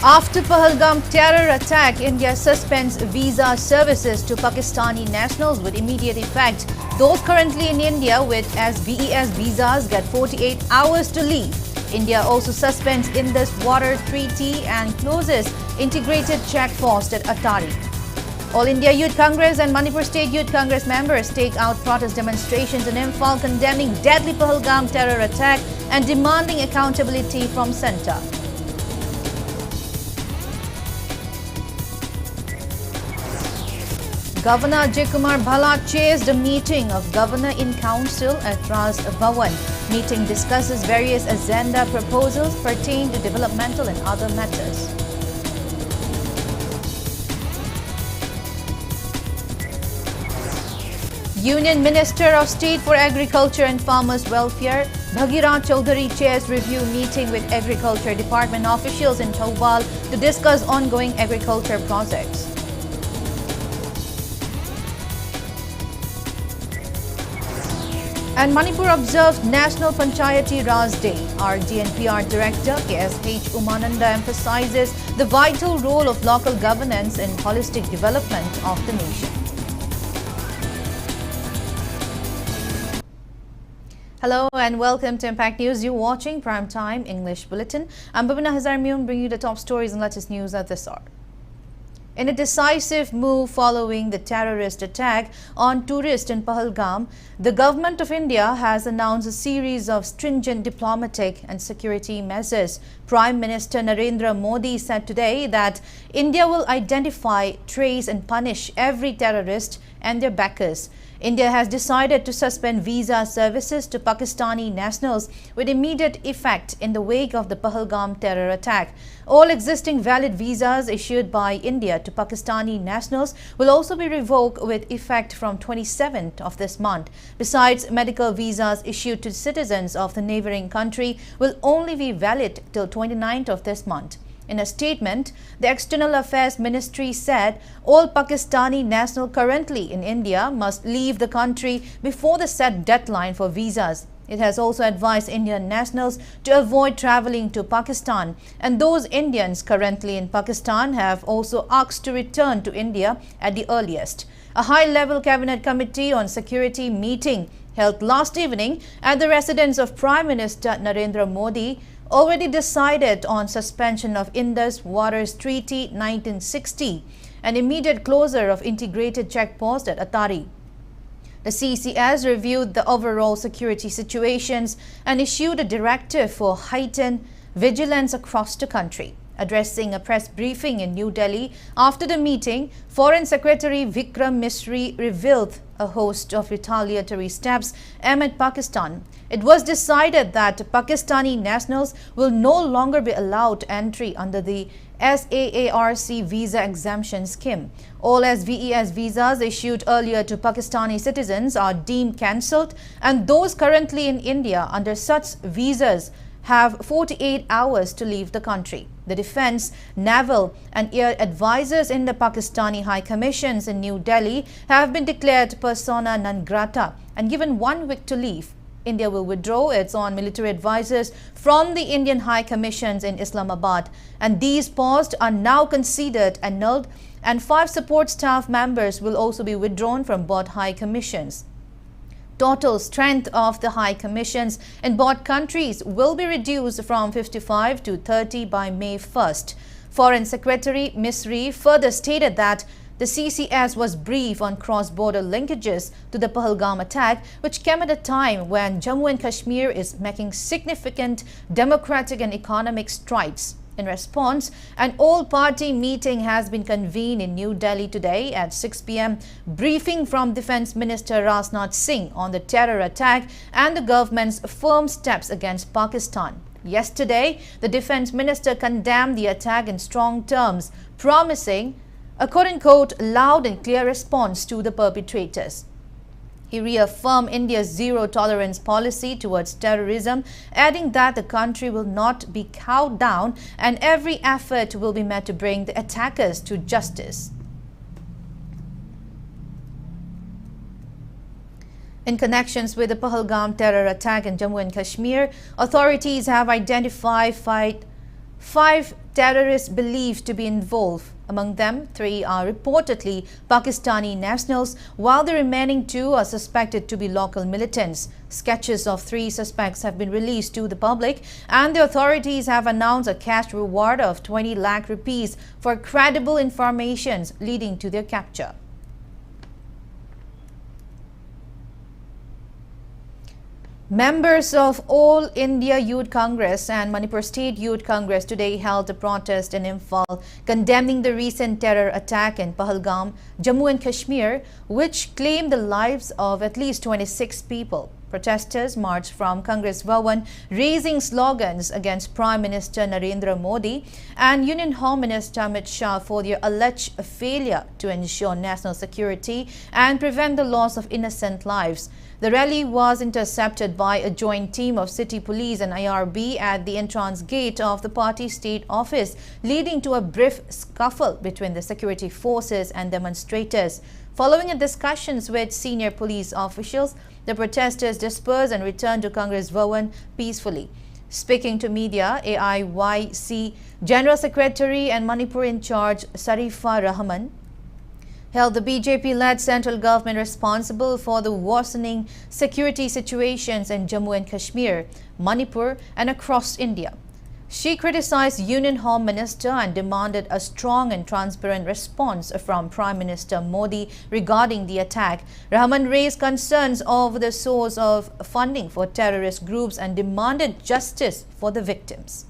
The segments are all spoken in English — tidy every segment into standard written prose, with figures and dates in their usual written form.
After Pahalgam terror attack, India suspends visa services to Pakistani nationals with immediate effect. Those currently in India with BES visas get 48 hours to leave. India also suspends Indus Water Treaty and closes integrated check post at Attari. All India Youth Congress and Manipur State Youth Congress members take out protest demonstrations in Imphal condemning deadly Pahalgam terror attack and demanding accountability from centre. Governor Ajay Kumar Bhala chairs the meeting of Governor in Council at Raj Bhavan. Meeting discusses various agenda proposals pertaining to developmental and other matters. Union Minister of State for Agriculture and Farmers Welfare, Bhagira Chaudhary chairs review meeting with Agriculture Department officials in Thoubal to discuss ongoing agriculture projects. And Manipur observed National Panchayati Raj Day. Our DNPR Director KSH Umananda emphasizes the vital role of local governance in holistic development of the nation. Hello and welcome to Impact News. You're watching Primetime English Bulletin. I'm BABINA HAJARIMAYUM bringing you the top stories and latest news at this hour. In a decisive move following the terrorist attack on tourists in Pahalgam, the Government of India has announced a series of stringent diplomatic and security measures. Prime Minister Narendra Modi said today that India will identify, trace and punish every terrorist and their backers. India has decided to suspend visa services to Pakistani nationals with immediate effect in the wake of the Pahalgam terror attack. All existing valid visas issued by India to Pakistani nationals will also be revoked with effect from 27th of this month. Besides, medical visas issued to citizens of the neighboring country will only be valid till 29th of this month. In a statement, the External Affairs Ministry said all Pakistani nationals currently in India must leave the country before the set deadline for visas. It has also advised Indian nationals to avoid travelling to Pakistan, and those Indians currently in Pakistan have also asked to return to India at the earliest. A high-level Cabinet Committee on Security meeting held last evening at the residence of Prime Minister Narendra Modi already decided on suspension of Indus Water Treaty 1960 and immediate closure of integrated checkpost at Attari. The CCS reviewed the overall security situations and issued a directive for heightened vigilance across the country. Addressing a press briefing in New Delhi after the meeting, Foreign Secretary Vikram Misri revealed a host of retaliatory steps amid Pakistan. It was decided that Pakistani nationals will no longer be allowed entry under the SAARC visa exemption scheme. All SVES visas issued earlier to Pakistani citizens are deemed cancelled, and those currently in India under such visas have 48 hours to leave the country. The defense, naval and air advisors in the Pakistani High Commissions in New Delhi have been declared persona non grata and given 1 week to leave. India will withdraw its own military advisors from the Indian High Commissions in Islamabad, and these posts are now considered annulled, and 5 support staff members will also be withdrawn from both High Commissions. Total strength of the High Commissions in both countries will be reduced from 55 to 30 by May 1st. Foreign Secretary Misri further stated that the CCS was briefed on cross-border linkages to the Pahalgam attack, which came at a time when Jammu and Kashmir is making significant democratic and economic strides. In response, an all-party meeting has been convened in New Delhi today at 6 p.m. Briefing from Defence Minister Rajnath Singh on the terror attack and the government's firm steps against Pakistan. Yesterday, the Defence Minister condemned the attack in strong terms, promising a quote-unquote loud and clear response to the perpetrators. He reaffirmed India's zero-tolerance policy towards terrorism, adding that the country will not be cowed down and every effort will be made to bring the attackers to justice. In connections with the Pahalgam terror attack in Jammu and Kashmir, authorities have identified 5 terrorists believed to be involved. Among them, 3 are reportedly Pakistani nationals, while the remaining 2 are suspected to be local militants. Sketches of 3 suspects have been released to the public, and the authorities have announced a cash reward of 20 lakh rupees for credible information leading to their capture. Members of All India Youth Congress and Manipur State Youth Congress today held a protest in Imphal condemning the recent terror attack in Pahalgam, Jammu and Kashmir, which claimed the lives of at least 26 people. Protesters marched from Congress Bhavan, raising slogans against Prime Minister Narendra Modi and Union Home Minister Amit Shah for their alleged failure to ensure national security and prevent the loss of innocent lives. The rally was intercepted by a joint team of City Police and IRB at the entrance gate of the party state office, leading to a brief scuffle between the security forces and demonstrators. Following a discussions with senior police officials, the protesters dispersed and returned to Congress Bhavan peacefully. Speaking to media, AIYC General Secretary and Manipur in charge Sarifa Rahman held the BJP-led central government responsible for the worsening security situations in Jammu and Kashmir, Manipur and across India. She criticized Union Home Minister and demanded a strong and transparent response from Prime Minister Modi regarding the attack. Rahman raised concerns over the source of funding for terrorist groups and demanded justice for the victims.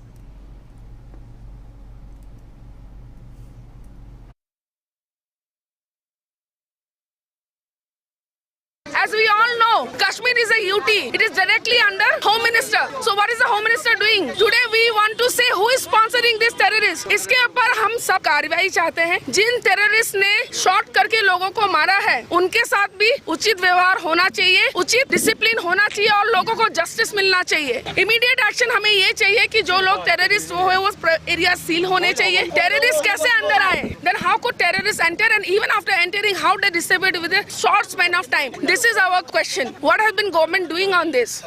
As we all know, Kashmir is a UT. It is directly under Home Minister. So what is the Home Minister doing? Today we want to say who is sponsoring this terrorist. इसके ऊपर हम सब कार्रवाई चाहते हैं. जिन terrorist ने shot करके लोगों को मारा है, उनके साथ भी उचित व्यवहार होना चाहिए, उचित डिसिप्लिन होना चाहिए और लोगों को जस्टिस मिलना चाहिए. इमीडिएट एक्शन हमें ये चाहिए कि जो लोग टेररिस्ट हुए वो एरिया सील होने चाहिए. टेररिस्ट कैसे अंदर आए? Then how could terrorists enter, and even after entering, how they dissipated with a short span of time? This is our question. What has been government doing on this?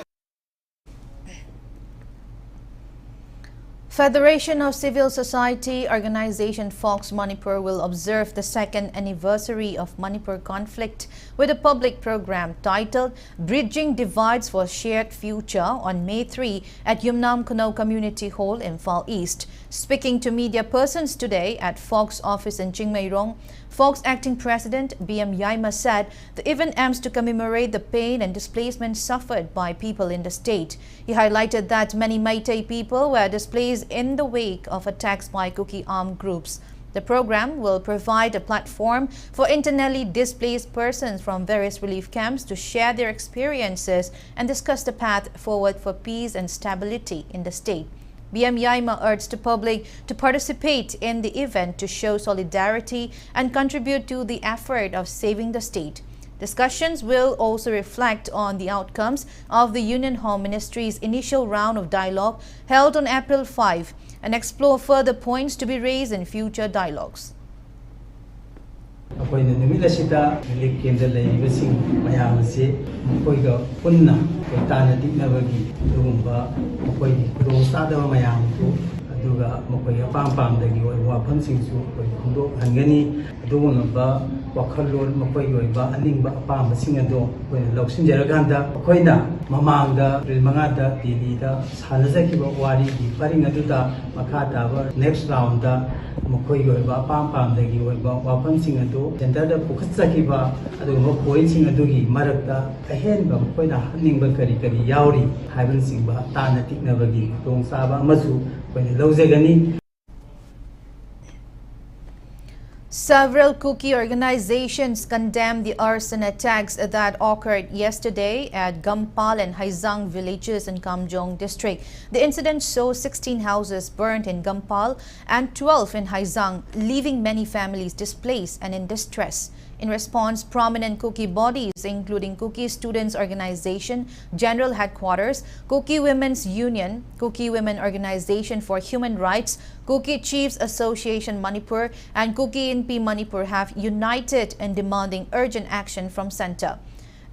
Federation of Civil Society Organization Fox Manipur will observe the 2nd anniversary of Manipur conflict with a public program titled Bridging Divides for Shared Future on May 3 at Yumnam Kuno Community Hall in Imphal East. Speaking to media persons today at Fox office in Chingmairong, Fox Acting President B.M. Yaima said the event aims to commemorate the pain and displacement suffered by people in the state. He highlighted that many Meitei people were displaced in the wake of attacks by Kuki armed groups. The program will provide a platform for internally displaced persons from various relief camps to share their experiences and discuss the path forward for peace and stability in the state. BM Yaima urged the public to participate in the event to show solidarity and contribute to the effort of saving the state. Discussions will also reflect on the outcomes of the Union Home Ministry's initial round of dialogue held on April 5 and explore further points to be raised in future dialogues. ꯑꯩꯈꯣꯏꯅ ꯅꯨꯃꯤꯠ ꯑꯁꯤꯗ relief ꯀꯦꯝꯞꯇ ꯂꯩꯔꯤꯕꯁꯤꯡ ꯃꯌꯥꯝ ꯑꯁꯤ ꯃꯈꯣꯏꯒ ꯄꯨꯟꯅ ꯑꯩꯈꯣꯏ ꯇꯥꯟꯅ ꯇꯤꯛꯅꯕꯒꯤ ꯑꯗꯨꯒꯨꯝꯕ ꯃꯈꯣꯏꯒꯤ ꯈꯨꯗꯣꯡꯆꯥꯗꯕ ꯃꯌꯥꯝꯗꯨ ꯑꯗꯨꯒ ꯃꯈꯣꯏꯒꯤ ꯑꯄꯥꯝ ꯄꯥꯝꯗꯒꯤ ꯑꯣꯏꯕ ꯋꯥꯐꯝꯁꯤꯡꯁꯨ ꯑꯩꯈꯣꯏ ꯐꯣꯡꯗꯣꯛꯍꯟꯒꯅꯤ ꯑꯗꯨꯒꯨꯝꯂꯕ ꯋꯥꯈꯜꯂꯣꯟ ꯃꯈꯣꯏꯒꯤ ꯑꯣꯏꯕ ꯑꯅꯤꯡꯕ ꯑꯄꯥꯝꯕꯁꯤꯡ ꯑꯗꯨ ꯑꯩꯈꯣꯏꯅ ꯂꯧꯁꯤꯟꯖꯔꯀꯥꯟꯗ ꯑꯩꯈꯣꯏꯅ ꯃꯃꯥꯡꯗ ꯑꯦꯄ꯭ꯔꯤꯜ 5ꯗ ꯗꯦꯜꯂꯤꯗ ꯁꯥꯟꯅꯖꯈꯤꯕ ꯋꯥꯔꯤꯒꯤ ꯄꯔꯤꯡ ꯑꯗꯨꯗ ꯃꯈꯥ ꯇꯥꯕ ꯅꯦꯛꯁ ꯔꯥꯎꯟꯗ ꯃꯈꯣꯏꯒꯤ ꯑꯣꯏꯕ ꯑꯄꯥꯝ ꯄꯥꯝꯗꯒꯤ ꯑꯣꯏꯕ ꯋꯥꯐꯝꯁꯤꯡ ꯑꯗꯨ ꯁꯦꯟꯇꯔꯗ ꯄꯨꯈꯠꯆꯈꯤꯕ ꯑꯗꯨꯒꯨꯝꯕ ꯄꯣꯏꯟꯠꯁꯤꯡ ꯑꯗꯨꯒꯤ ꯃꯔꯛꯇ ꯑꯍꯦꯟꯕ ꯃꯈꯣꯏꯅ ꯍꯥꯞꯅꯤꯡꯕ ꯀꯔꯤ ꯀꯔꯤ ꯌꯥꯎꯔꯤ ꯍꯥꯏꯕꯅꯆꯤꯡꯕ ꯇꯥꯟꯅ ꯇꯤꯛꯅꯕꯒꯤ ꯈꯨꯗꯣꯡꯆꯥꯕ ꯑꯃꯁꯨ ꯑꯩꯈꯣꯏꯅ ꯂꯧꯖꯒꯅꯤ. Several Kuki organizations condemned the arson attacks that occurred yesterday at Gampal and Haizang villages in Kamjong district. The incident saw 16 houses burnt in Gampal and 12 in Haizang, leaving many families displaced and in distress. In response, prominent Kuki bodies including Kuki Students Organization, General Headquarters, Kuki Women's Union, Kuki Women Organization for Human Rights, Kuki Chiefs Association Manipur and Kuki NP Manipur have united in demanding urgent action from center.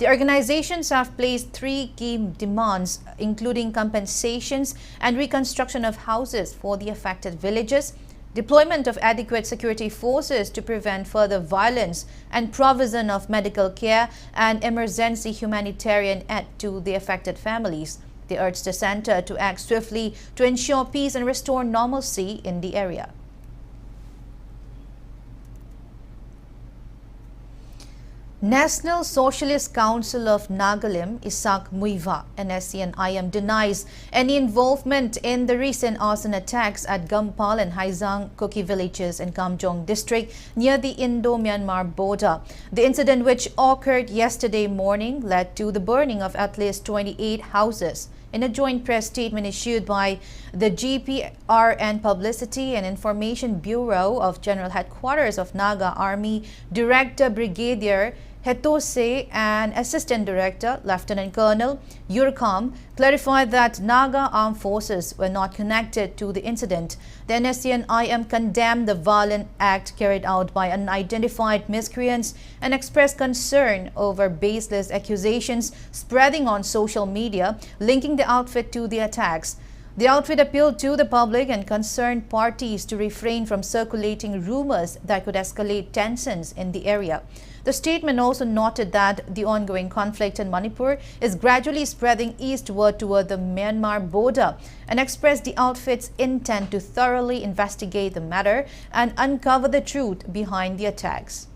The organizations have placed 3 key demands, including compensations and reconstruction of houses for the affected villages, deployment of adequate security forces to prevent further violence, and provision of medical care and emergency humanitarian aid to the affected families. They urged the center to act swiftly to ensure peace and restore normalcy in the area. National Socialist Council of Nagalim, Isak Muiva, NSCN-IM denies any involvement in the recent arson attacks at Gampal and Haizang Kuki villages in Kamjong district near the Indo-Myanmar border. The incident, which occurred yesterday morning, led to the burning of at least 28 houses. In a joint press statement issued by the GPRN Publicity and Information Bureau of General Headquarters of Naga Army, Director Brigadier Hetose and Assistant Director Lieutenant Colonel Yurkam clarified that Naga armed forces were not connected to the incident. The NSCN-IM condemned the violent act carried out by unidentified miscreants and expressed concern over baseless accusations spreading on social media linking the outfit to the attacks. The outfit appealed to the public and concerned parties to refrain from circulating rumors that could escalate tensions in the area. The statement also noted that the ongoing conflict in Manipur is gradually spreading eastward toward the Myanmar border and expressed the outfit's intent to thoroughly investigate the matter and uncover the truth behind the attacks.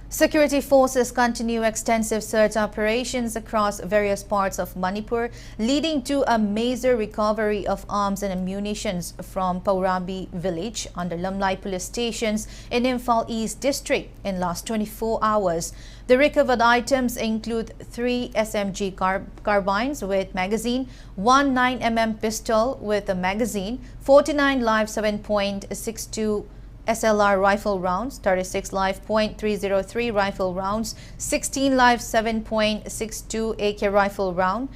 Security forces continue extensive search operations across various parts of Manipur, leading to a major recovery of arms and ammunition from Paurabi village under Lamlai police stations in Imphal East district in last 24 hours. The recovered items include 3 SMG carbines with magazine, 1 9mm pistol with a magazine, 49 live 7.62 SLR rifle rounds, 36 live .303 rifle rounds, 16 live 7.62 AK rifle round,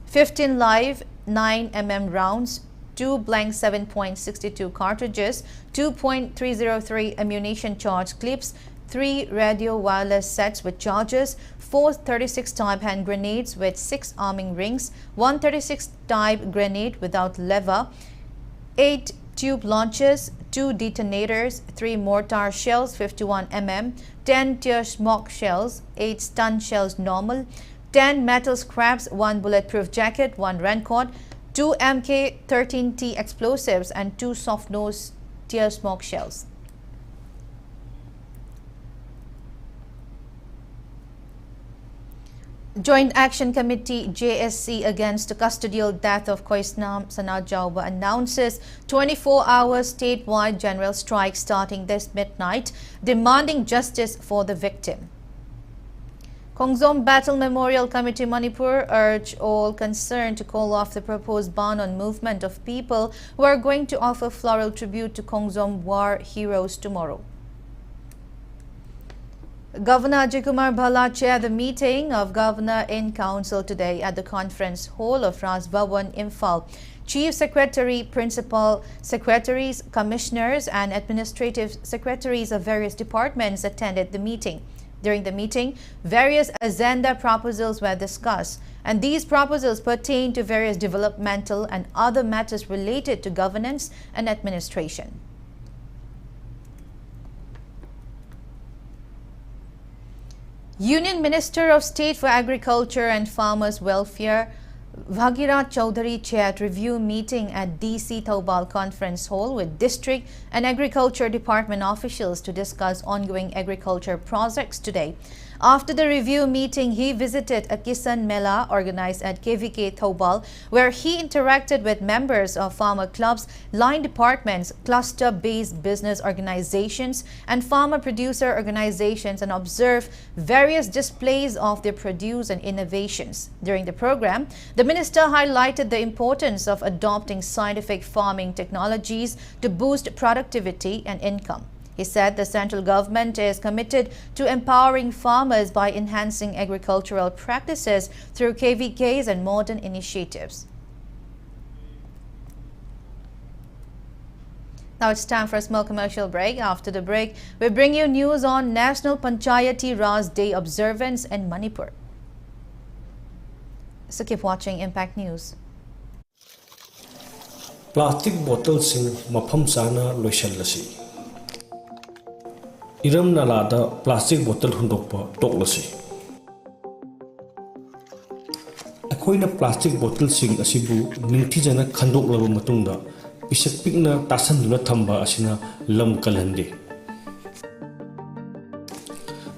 15 live 9mm rounds, 2 blank 7.62 cartridges, 2.303 ammunition charge clips, 3 radio wireless sets with chargers, 4 36 type hand grenades with 6 arming rings, 1 36 type grenade without lever, 8 tube launchers, 2 detonators, 3 mortar shells 51 mm, 10 tear smoke shells, 8 stun shells normal, 10 metal scraps, 1 bulletproof jacket, 1 raincoat, 2 MK-13T explosives and 2 soft nose tear smoke shells. Joint Action Committee JSC against the custodial death of Koisnam Sanajauba announces 24-hour statewide general strike starting this midnight, demanding justice for the victim. Kongzom Battle Memorial Committee Manipur urged all concerned to call off the proposed ban on movement of people who are going to offer floral tribute to Kongzom war heroes tomorrow. Governor Ajikumar Bhala chaired the meeting of Governor in Council today at the conference hall of Raj Bhavan, Imphal. Chief Secretary, Principal Secretaries, Commissioners and Administrative Secretaries of various departments attended the meeting. During the meeting, various agenda proposals were discussed, and these proposals pertain to various developmental and other matters related to governance and administration. Union Minister of State for Agriculture and Farmers Welfare Bhagirat Chaudhary chaired review meeting at DC Thoubal Conference Hall with District and Agriculture Department officials to discuss ongoing agriculture projects today. After the review meeting, he visited a Kisan Mela organized at KVK Thoubal, where he interacted with members of farmer clubs, line departments, cluster-based business organizations, and farmer producer organizations and observed various displays of their produce and innovations. During the program, the minister highlighted the importance of adopting scientific farming technologies to boost productivity and income. He said the central government is committed to empowering farmers by enhancing agricultural practices through KVKs and modern initiatives. Now it's time for a small commercial break. After the break, we bring you news on National Panchayati Raj Day observance in Manipur. So keep watching Impact News. Plastic bottles in mafam sana loishalasi. Iram nalada plastic bottle hundokpa toklasi. Akoina plastic bottle sing asibu ningthijana khandoklaba matungda pisak pikna tasanduna thamba asina lam kalhandi.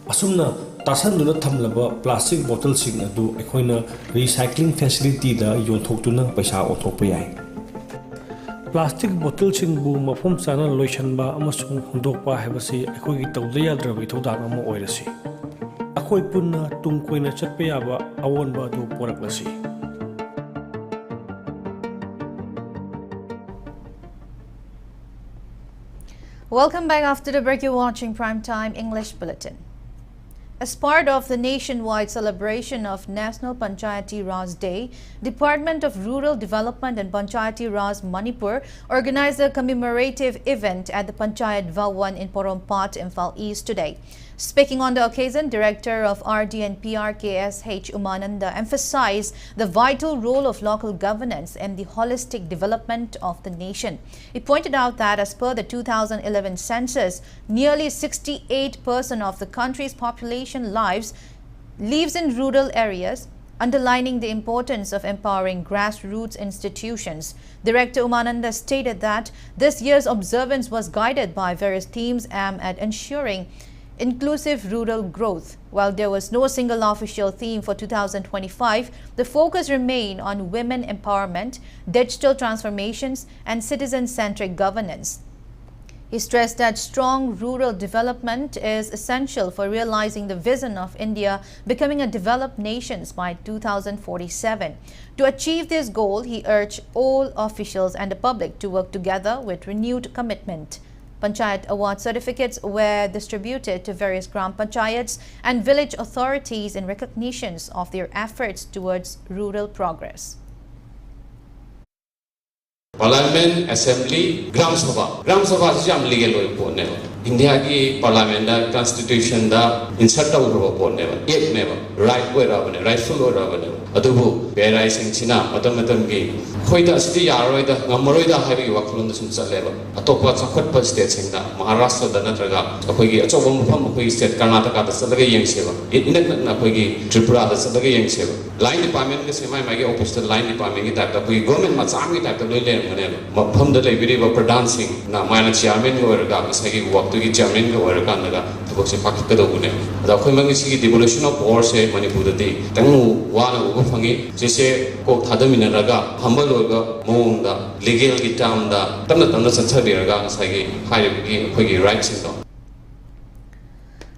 Asumna tasanduna thamlaba plastic bottle sing adu akoina recycling facility da yonthokuna paisa othokpa yai. Plastic bottle singbu mafum sana loishanba amasung hundokpa habasi akogi tawda yadrabi thawdang ama oirasi. Akoi punna tungkoina chatpa yaba awonba adu poraklasi. Welcome back. After the break, you're watching Primetime English Bulletin. As part of the nationwide celebration of National Panchayati Raj Day, Department of Rural Development and Panchayati Raj Manipur organized a commemorative event at the Panchayat Bhawan in Porompat, Imphal East today. Speaking on the occasion, Director of RD and PR KSH Umananda emphasized the vital role of local governance and the holistic development of the nation. He pointed out that as per the 2011 census, nearly 68% of the country's population lives in rural areas, underlining the importance of empowering grassroots institutions. Director Umananda stated that this year's observance was guided by various themes aimed at ensuring inclusive rural growth. While there was no single official theme for 2025, the focus remained on women empowerment, digital transformations, and citizen-centric governance. He stressed that strong rural development is essential for realizing the vision of India becoming a developed nation by 2047. To achieve this goal, he urged all officials and the public to work together with renewed commitment. Panchayat Award certificates were distributed to various Gram Panchayats and village authorities in recognition of their efforts towards rural progress. Parliament, Assembly, Gram Sabha is a legal way. India ki Parliament da Constitution da insert out of it never right way rightful order adubu berai sing china matam ki khoida city yaroida ngamoroida habi waklun sum chaleba atopa chakhot state sing da Maharashtra da natraga akoi gi achobam pham akoi state Karnataka da salaga yengseba inak na akoi gi Tripura da salaga yengseba line department ke semai magi office line department ki type da koi government macham ki type da loi le mane mapham da leibiri ba pradhan sing na mana chairman go raga sagi work to gi chairman go raga naga thobok se pakka do gune da khoi mangi sigi devolution of power se Manipur da di tangu wana go fangi jese ko thadamina raga humble ga mong da legal ki term da tamna sanchari raga sagi high gi khoi gi right sing do.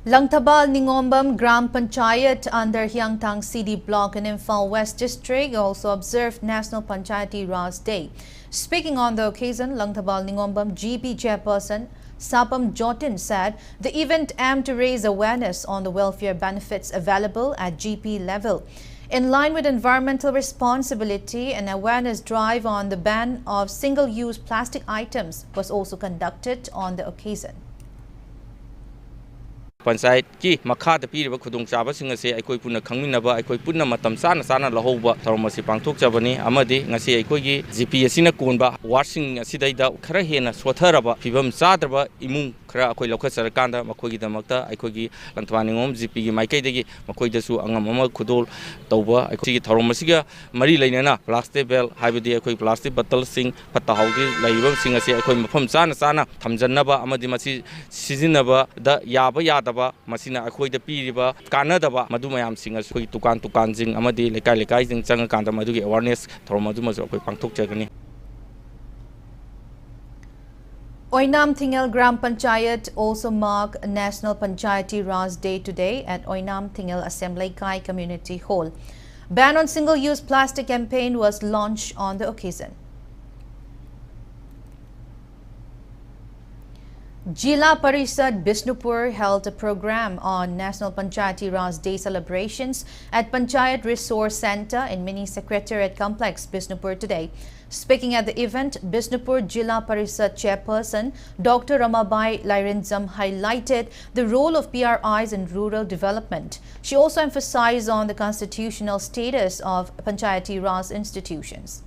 Langthabal Ningombam Gram Panchayat under Hyangthang CD Block in Imphal West District also observed National Panchayati Raj Day. Speaking on the occasion, Langthabal Ningombam GP Chairperson Sapam Jotin said the event aimed to raise awareness on the welfare benefits available at GP level. In line with environmental responsibility, an awareness drive on the ban of single-use plastic items was also conducted on the occasion. Panchayat ki makha da piriba khudong chaba sing ase aikoi punna khangminaba aikoi punna matam sana lahoba tharomasi pangthok chabani amadi ngasi aikoi gi GP asina konba washing asidaida khara hena sotharaba phibam chadraba imung khara akoi lokha sarakanda makoi gi damakta aikoi gi langthwaningom GP gi maikai degi makoi dasu angam ama khudol tawba aikoi gi tharomasi ga mari leinana plastic bell haibidi aikoi plastic bottle sing phatta haugi laibam sing ase aikoi mafam sana thamjannaba amadi masi sizinaba da yaba yada masina akhoi da piriba kanadaba madu mayam sing akhoi tukan jing amadi lekai jing changa kanda madu gi awareness thormadu majo akhoi pangthok chagani. Oinam Thingel Gram Panchayat also marked National Panchayati Raj Day today at Oinam Thingel Assembly Kai Community Hall. Ban on single-use plastic campaign was launched on the occasion. Jila Parishad Bishnupur held a program on National Panchayati Raj Day celebrations at Panchayat Resource Centre in Mini Secretariat Complex, Bishnupur today. Speaking at the event, Bishnupur Jila Parishad Chairperson Dr. Ramabai Lairinzam highlighted the role of PRIs in rural development. She also emphasized on the constitutional status of Panchayati Raj institutions.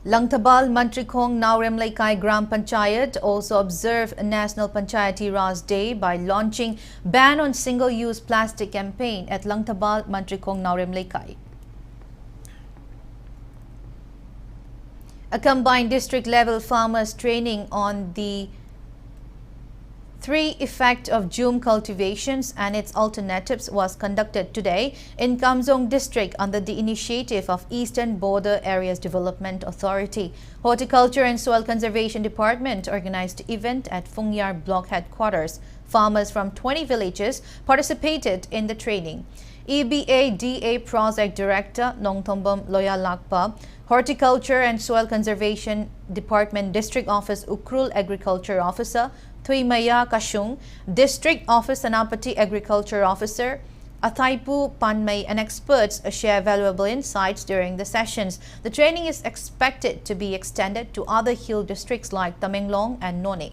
Langtabal Mantrikong Naurem Laikai Gram Panchayat also observed National Panchayati Raj Day by launching Ban on Single-Use Plastic campaign at Langtabal Mantrikong Naurem Laikai. A combined district-level farmers training on the 3 effect of Jum cultivations and its alternatives was conducted today in Kamjong district under the initiative of Eastern Border Areas Development Authority. Horticulture and Soil Conservation Department organized the event at Fungyar Block Headquarters. Farmers from 20 villages participated in the training. EBA-DA Project Director Nongthombam Loya Lakpa, Horticulture and Soil Conservation Department District Office Ukrul Agriculture Officer Thuimaya Kashung, District Office Anapati Agriculture Officer Athaipu Panmay and experts share valuable insights during the sessions. The training is expected to be extended to other hill districts like Tamenglong and None.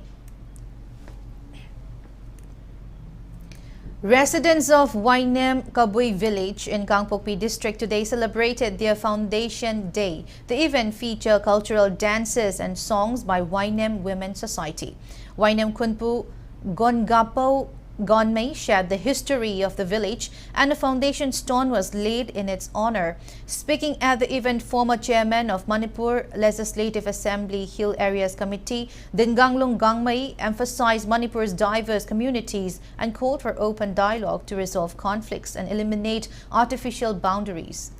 Residents of Wainem Kabui village in Kangpokpi district today celebrated their Foundation Day. The event featured cultural dances and songs by Wainem Women's Society. Wainem Kunpu Gongapo Gonmei shared the history of the village and a foundation stone was laid in its honor. Speaking at the event, former chairman of Manipur Legislative Assembly Hill Areas Committee, Dinganglung Gangmei, emphasized Manipur's diverse communities and called for open dialogue to resolve conflicts and eliminate artificial boundaries.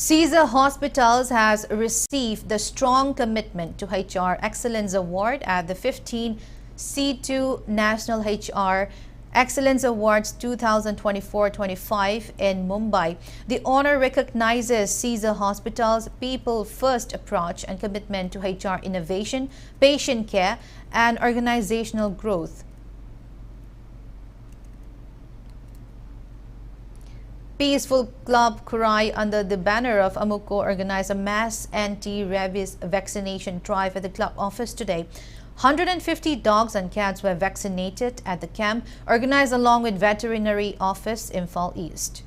Caesar Hospitals has received the Strong Commitment to HR Excellence Award at the 15th C2 National HR Excellence Awards 2024-25 in Mumbai. The honor recognizes Caesar Hospitals' people-first approach and commitment to HR innovation, patient care, and organizational growth. Peaceful Club Kurai, under the banner of Amuko, organized a mass anti-rabies vaccination drive at the club office today. 150 dogs and cats were vaccinated at the camp, organized along with Veterinary Office, Imphal East.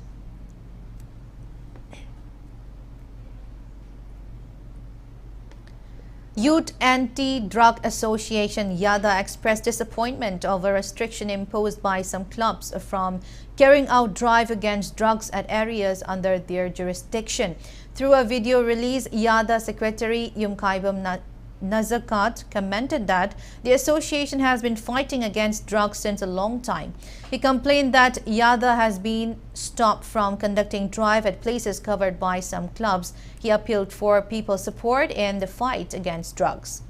Youth Anti-Drug Association YADA expressed disappointment over a restriction imposed by some clubs from carrying out drive against drugs at areas under their jurisdiction. Through a video release, YADA Secretary Yumkaibam Nazakat commented that the association has been fighting against drugs since a long time. He complained that YADA has been stopped from conducting drive at places covered by some clubs. He appealed for people's support in the fight against drugs.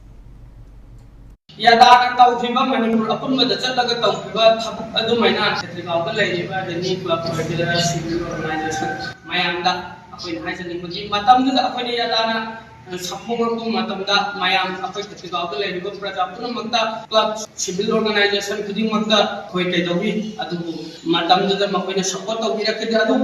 YADA tawfiba Manipur apunmada chalaga tawfiba thabuk adumaina setrigaga leiriba reni club order civil organization mayamda akoin haijani mugi matamda akoin YADA Sapmungapu matamda mayam akoy setrigaga leiriba praja punamagda club civil organization khudingmagda khoi kaidawi adu matamda makoina support tawbirakidi adu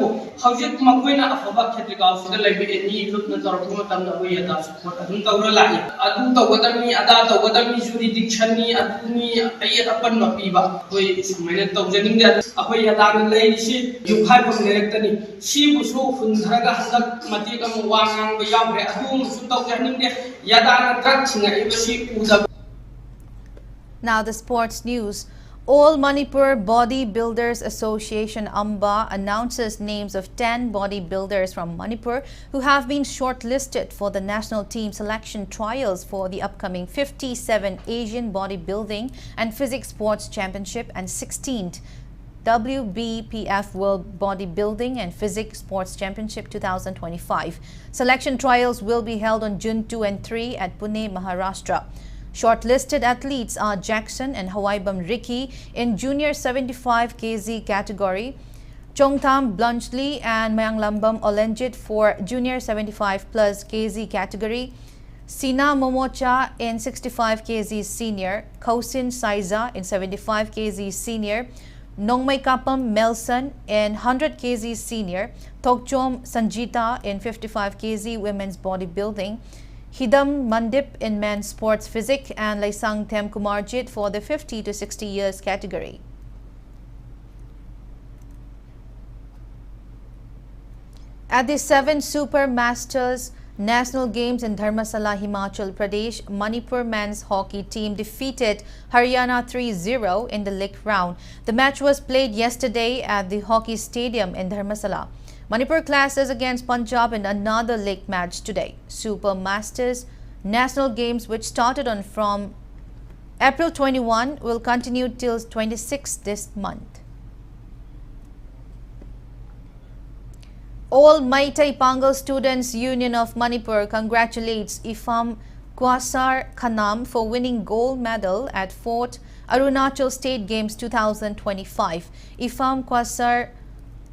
hawjik makoina afaba setrigaga sida leibi eni lutna tarpu matamda YADA support adun tawra lai adu tawgadami ada tawgadami jurisdiction ni aduni ayat apan mapiba koi samaina tawjaning da akoy YADA leisi yukhai bang directani si busu fundharaga handak mati kam wangang bayam re adu tawjaning de YADA drug singa ibasi uda. Now the sports news. All Manipur Bodybuilders Association AMBA announces names of 10 bodybuilders from Manipur who have been shortlisted for the national team selection trials for the upcoming 57th Asian Bodybuilding and Physics Sports Championship and 16th WBPF World Bodybuilding and Physics Sports Championship 2025. Selection trials will be held on June 2 and 3 at Pune, Maharashtra. Shortlisted athletes are Jackson and Hawaibam Ricky in junior 75 kg category, Chongtham Blunchley and Mayanglambam Olenjit for Junior 75 plus kg category. Sina Momocha in 65 kg senior, Kausin Saiza in 75 kg senior, Nongmai Kapam Melson in 100 kg senior, Tokchom Sanjita in 55 kg women's bodybuilding, Hidam Mandip in men's sports physics, and Laisang Tem Kumarjit for the 50 to 60 years category. At the 7th Super Masters National Games in Dharmasala, Himachal Pradesh, Manipur men's hockey team defeated Haryana 3-0 in the league round. The match was played yesterday at the hockey stadium in Dharmasala. Manipur clashes against Punjab in another league match today. Super Masters National Games, which started on from April 21, will continue till 26 this month. All Maitai Pangal Students Union of Manipur congratulates Ifam Kwasar Khanam for winning gold medal at 4th Arunachal State Games 2025. Ifam Kwasar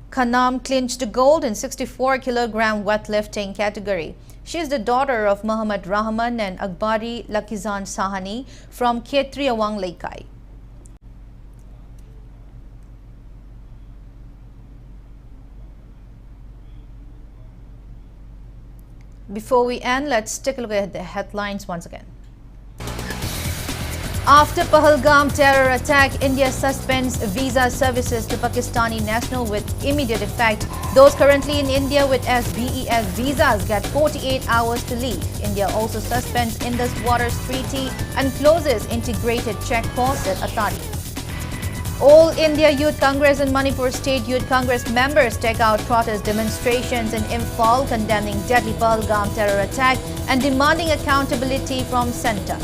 Khanam clinched gold in 64 kg weightlifting category. She is the daughter of Muhammad Rahman and Akbari Lakizan Sahani from Khetriawang Laikai. Before we end, let's take a look at the headlines once again. After Pahalgam terror attack, India suspends visa services to Pakistani nationals with immediate effect. Those currently in India with SBES visas get 48 hours to leave. India also suspends Indus Waters Treaty and closes integrated checkposts at Atari. All India Youth Congress and Manipur State Youth Congress members take out protest demonstrations in Imphal condemning deadly Pahalgam terror attack and demanding accountability from centre.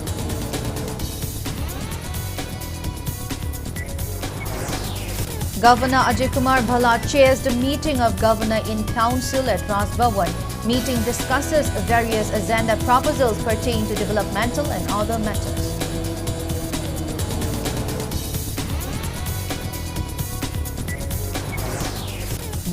Governor Ajay Kumar Bhala chairs the meeting of Governor in Council at Raj Bhavan. Meeting discusses various agenda proposals pertaining to developmental and other matters.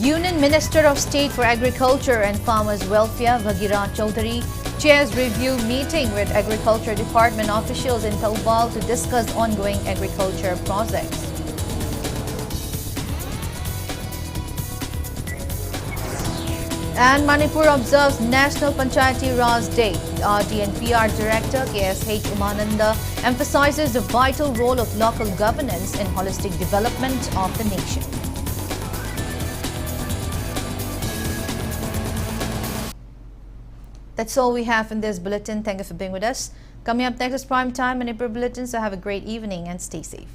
Union Minister of State for Agriculture and Farmers Welfare Bhagira Chaudhary chairs review meeting with Agriculture Department officials in Taubal to discuss ongoing agriculture projects. And Manipur observes National Panchayati Raj Day. RD and PR Director KSH Umananda emphasizes the vital role of local governance in holistic development of the nation. That's all we have in this bulletin. Thank you for being with us. Coming up next is Prime Time Manipur Bulletin, so have a great evening and stay safe.